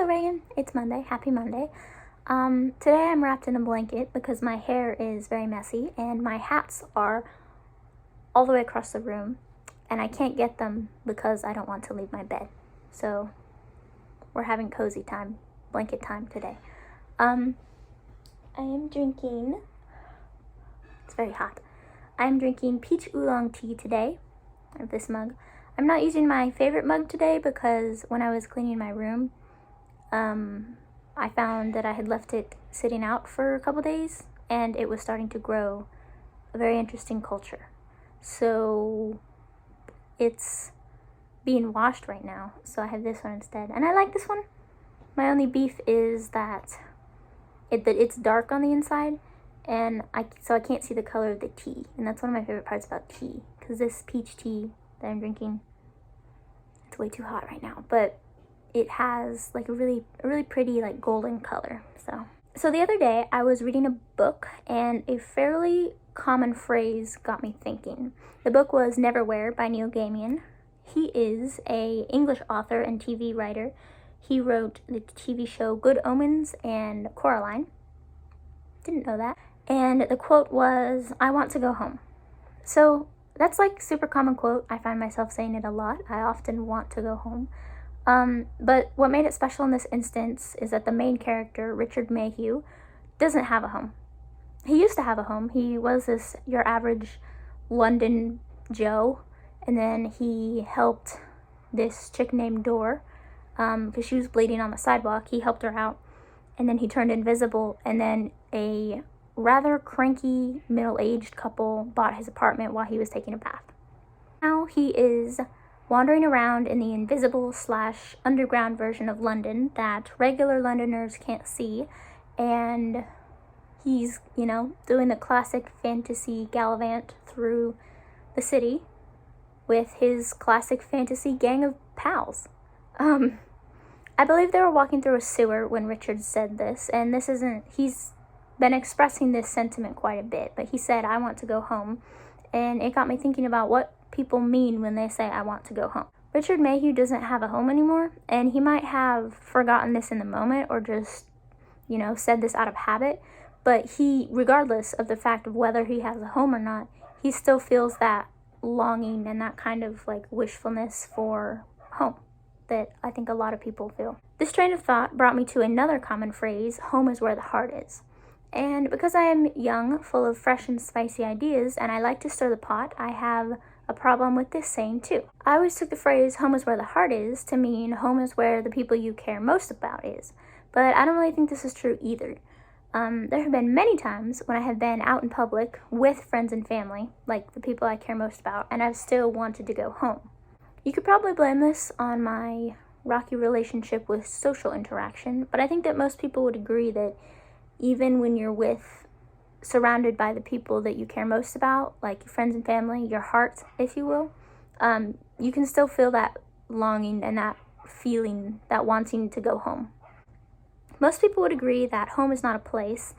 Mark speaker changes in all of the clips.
Speaker 1: Hello, Reagan. It's Monday. Happy Monday. Today I'm wrapped in a blanket because my hair is very messy and my hats are all the way across the room and I can't get them because I don't want to leave my bed. So we're having cozy time, blanket time today. I am drinking, it's very hot. I'm drinking peach oolong tea today. I have this mug. I'm not using my favorite mug today because when I was cleaning my room, I found that I had left it sitting out for a couple days and it was starting to grow a very interesting culture. So it's being washed right now, so I have this one instead. And I like this one. My only beef is that it's dark on the inside and I can't see the color of the tea. And that's one of my favorite parts about tea, because this peach tea that I'm drinking, it's way too hot right now, but it has like a really pretty like golden color. So the other day I was reading a book and a fairly common phrase got me thinking. The book was Neverwhere by Neil Gaiman. He is an English author and TV writer. He wrote the TV show Good Omens and Coraline. Didn't know that. And the quote was, "I want to go home." So that's like super common quote. I find myself saying it a lot. I often want to go home. But what made it special in this instance is that the main character, Richard Mayhew, doesn't have a home. He used to have a home. He was your average London Joe, and then he helped this chick named Dor, because she was bleeding on the sidewalk. He helped her out, and then he turned invisible, and then a rather cranky middle-aged couple bought his apartment while he was taking a bath. Now he is wandering around in the invisible/underground version of London that regular Londoners can't see, and he's, doing the classic fantasy gallivant through the city with his classic fantasy gang of pals. I believe they were walking through a sewer when Richard said this, and he's been expressing this sentiment quite a bit, but he said, "I want to go home," and it got me thinking about what people mean when they say "I want to go home." Richard Mayhew doesn't have a home anymore, and he might have forgotten this in the moment or just, said this out of habit, but he, regardless of the fact of whether he has a home or not, he still feels that longing and that kind of like wishfulness for home that I think a lot of people feel. This train of thought brought me to another common phrase, "home is where the heart is." And because I am young, full of fresh and spicy ideas, and I like to stir the pot, I have a problem with this saying too. I always took the phrase "home is where the heart is" to mean home is where the people you care most about is, but I don't really think this is true either. There have been many times when I have been out in public with friends and family, like the people I care most about, and I've still wanted to go home. You could probably blame this on my rocky relationship with social interaction, but I think that most people would agree that even when you're surrounded by the people that you care most about, like your friends and family, your heart, if you will, you can still feel that longing and that feeling, that wanting to go home. Most people would agree that home is not a place,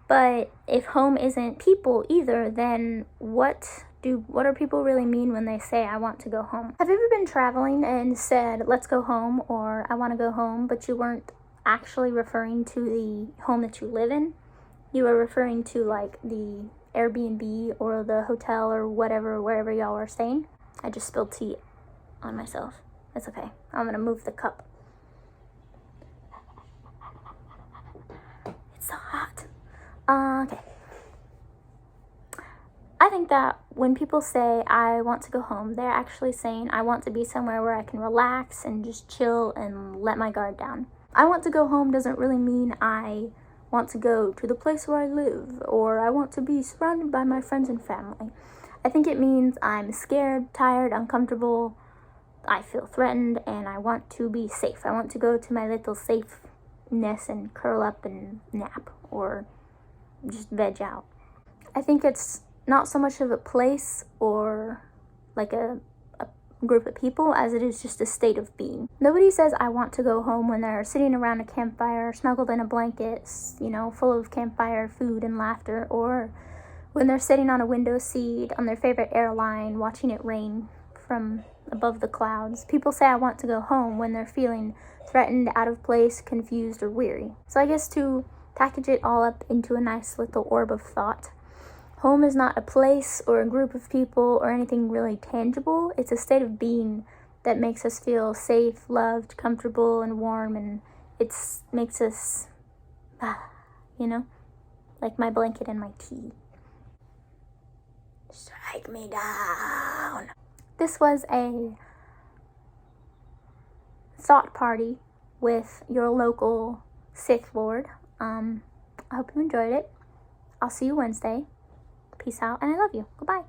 Speaker 1: but if home isn't people either, then what do people really mean when they say "I want to go home"? Have you ever been traveling and said "let's go home" or "I want to go home," but you weren't actually referring to the home that you live in? You were referring to like the Airbnb or the hotel or whatever, wherever y'all are staying. I just spilled tea on myself. It's okay. I'm gonna move the cup. It's so hot. Okay. I think that when people say "I want to go home," they're actually saying "I want to be somewhere where I can relax and just chill and let my guard down." "I want to go home" doesn't really mean I want to go to the place where I live, or I want to be surrounded by my friends and family. I think it means I'm scared, tired, uncomfortable, I feel threatened, and I want to be safe. I want to go to my little safeness and curl up and nap, or just veg out. I think it's not so much of a place or like a group of people as it is just a state of being. Nobody says "I want to go home" when they're sitting around a campfire, snuggled in a blanket, full of campfire food and laughter, or when they're sitting on a window seat on their favorite airline watching it rain from above the clouds. People say I want to go home when they're feeling threatened, out of place, confused, or weary. So I guess to package it all up into a nice little orb of thought, home is not a place or a group of people or anything really tangible. It's a state of being that makes us feel safe, loved, comfortable, and warm, and it makes us, you know, like my blanket and my tea. Strike me down. This was a thought party with your local Sith Lord. I hope you enjoyed it. I'll see you Wednesday. Peace out, and I love you. Goodbye.